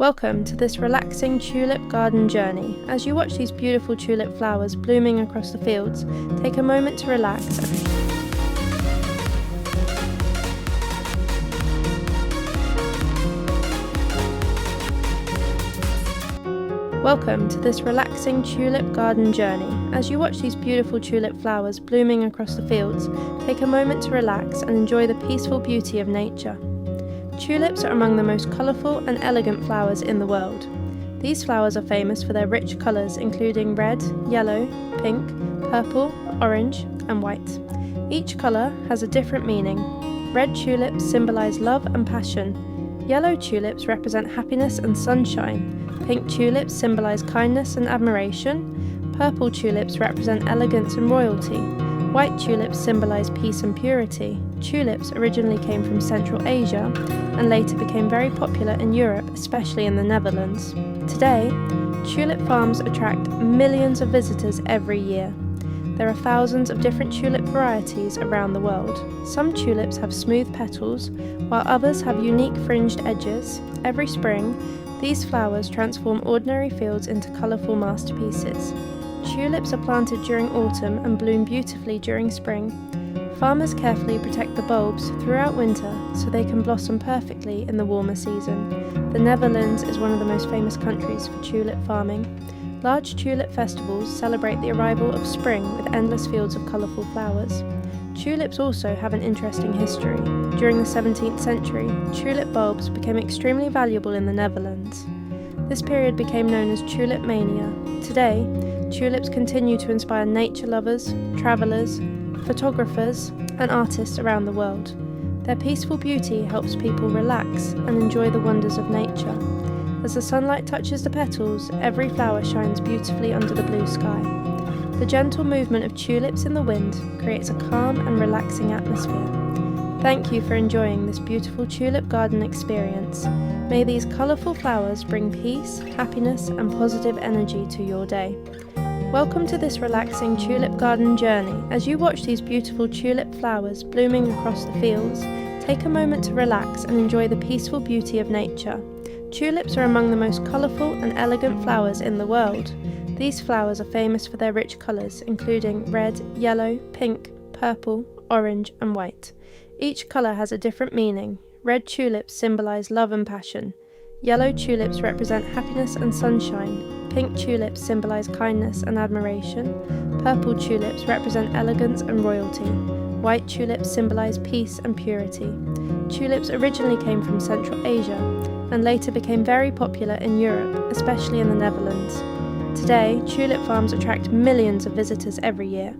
Welcome to this relaxing tulip garden journey. As you watch these beautiful tulip flowers blooming across the fields, take a moment to relax. Welcome to this relaxing tulip garden journey. As you watch these beautiful tulip flowers blooming across the fields, take a moment to relax and enjoy the peaceful beauty of nature. Tulips are among the most colourful and elegant flowers in the world. These flowers are famous for their rich colours including red, yellow, pink, purple, orange and white. Each colour has a different meaning. Red tulips symbolise love and passion. Yellow tulips represent happiness and sunshine. Pink tulips symbolise kindness and admiration. Purple tulips represent elegance and royalty. White tulips symbolise peace and purity. Tulips originally came from Central Asia and later became very popular in Europe, especially in the Netherlands. Today, tulip farms attract millions of visitors every year. There are thousands of different tulip varieties around the world. Some tulips have smooth petals, while others have unique fringed edges. Every spring, these flowers transform ordinary fields into colourful masterpieces. Tulips are planted during autumn and bloom beautifully during spring. Farmers carefully protect the bulbs throughout winter so they can blossom perfectly in the warmer season. The Netherlands is one of the most famous countries for tulip farming. Large tulip festivals celebrate the arrival of spring with endless fields of colourful flowers. Tulips also have an interesting history. During the 17th century, tulip bulbs became extremely valuable in the Netherlands. This period became known as Tulip Mania. Today, tulips continue to inspire nature lovers, travellers, photographers and artists around the world. Their peaceful beauty helps people relax and enjoy the wonders of nature. As the sunlight touches the petals, every flower shines beautifully under the blue sky. The gentle movement of tulips in the wind creates a calm and relaxing atmosphere. Thank you for enjoying this beautiful tulip garden experience. May these colourful flowers bring peace, happiness and positive energy to your day. Welcome to this relaxing tulip garden journey. As you watch these beautiful tulip flowers blooming across the fields, take a moment to relax and enjoy the peaceful beauty of nature. Tulips are among the most colourful and elegant flowers in the world. These flowers are famous for their rich colours, including red, yellow, pink, purple, orange and white. Each colour has a different meaning. Red tulips symbolise love and passion. Yellow tulips represent happiness and sunshine. Pink tulips symbolise kindness and admiration. Purple tulips represent elegance and royalty. White tulips symbolise peace and purity. Tulips originally came from Central Asia and later became very popular in Europe, especially in the Netherlands. Today, tulip farms attract millions of visitors every year.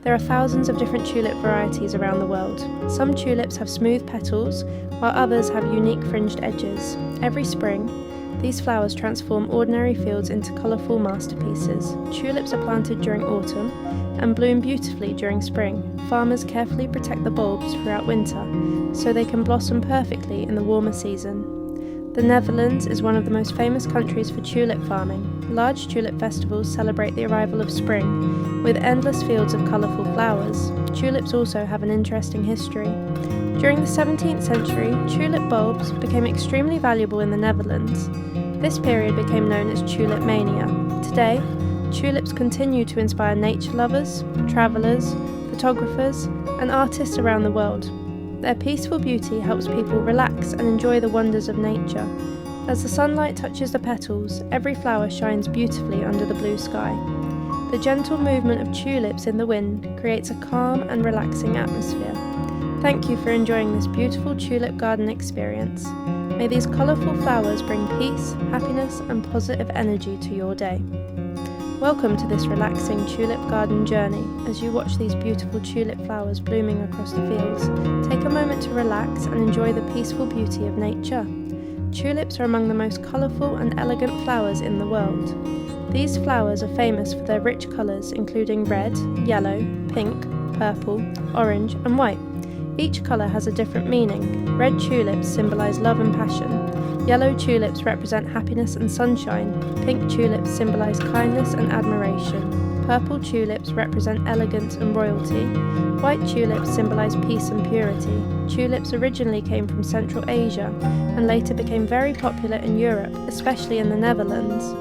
There are thousands of different tulip varieties around the world. Some tulips have smooth petals, while others have unique fringed edges. Every spring, these flowers transform ordinary fields into colourful masterpieces. Tulips are planted during autumn and bloom beautifully during spring. Farmers carefully protect the bulbs throughout winter so they can blossom perfectly in the warmer season. The Netherlands is one of the most famous countries for tulip farming. Large tulip festivals celebrate the arrival of spring with endless fields of colourful flowers. Tulips also have an interesting history. During the 17th century, tulip bulbs became extremely valuable in the Netherlands. This period became known as Tulip Mania. Today, tulips continue to inspire nature lovers, travellers, photographers and artists around the world. Their peaceful beauty helps people relax and enjoy the wonders of nature. As the sunlight touches the petals, every flower shines beautifully under the blue sky. The gentle movement of tulips in the wind creates a calm and relaxing atmosphere. Thank you for enjoying this beautiful tulip garden experience. May these colourful flowers bring peace, happiness and positive energy to your day. Welcome to this relaxing tulip garden journey. As you watch these beautiful tulip flowers blooming across the fields, take a moment to relax and enjoy the peaceful beauty of nature. Tulips are among the most colourful and elegant flowers in the world. These flowers are famous for their rich colours including red, yellow, pink, purple, orange and white. Each colour has a different meaning. Red tulips symbolise love and passion. Yellow tulips represent happiness and sunshine. Pink tulips symbolise kindness and admiration. Purple tulips represent elegance and royalty. White tulips symbolise peace and purity. Tulips originally came from Central Asia and later became very popular in Europe, especially in the Netherlands.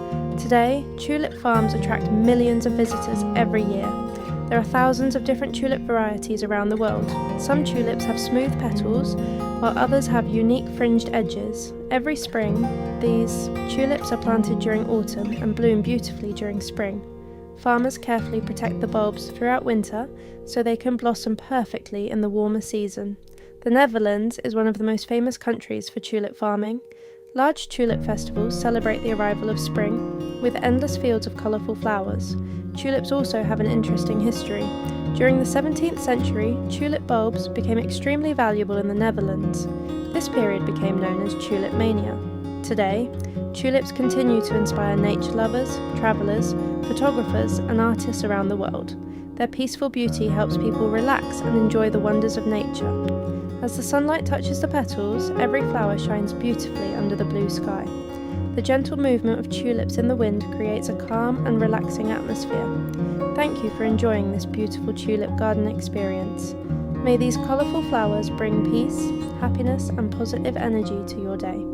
Today, tulip farms attract millions of visitors every year. There are thousands of different tulip varieties around the world. Some tulips have smooth petals, while others have unique fringed edges. Every spring, these tulips are planted during autumn and bloom beautifully during spring. Farmers carefully protect the bulbs throughout winter so they can blossom perfectly in the warmer season. The Netherlands is one of the most famous countries for tulip farming. Large tulip festivals celebrate the arrival of spring, with endless fields of colourful flowers. Tulips also have an interesting history. During the 17th century, tulip bulbs became extremely valuable in the Netherlands. This period became known as tulip mania. Today, tulips continue to inspire nature lovers, travellers, photographers, and artists around the world. Their peaceful beauty helps people relax and enjoy the wonders of nature. As the sunlight touches the petals, every flower shines beautifully under the blue sky. The gentle movement of tulips in the wind creates a calm and relaxing atmosphere. Thank you for enjoying this beautiful tulip garden experience. May these colourful flowers bring peace, happiness, and positive energy to your day.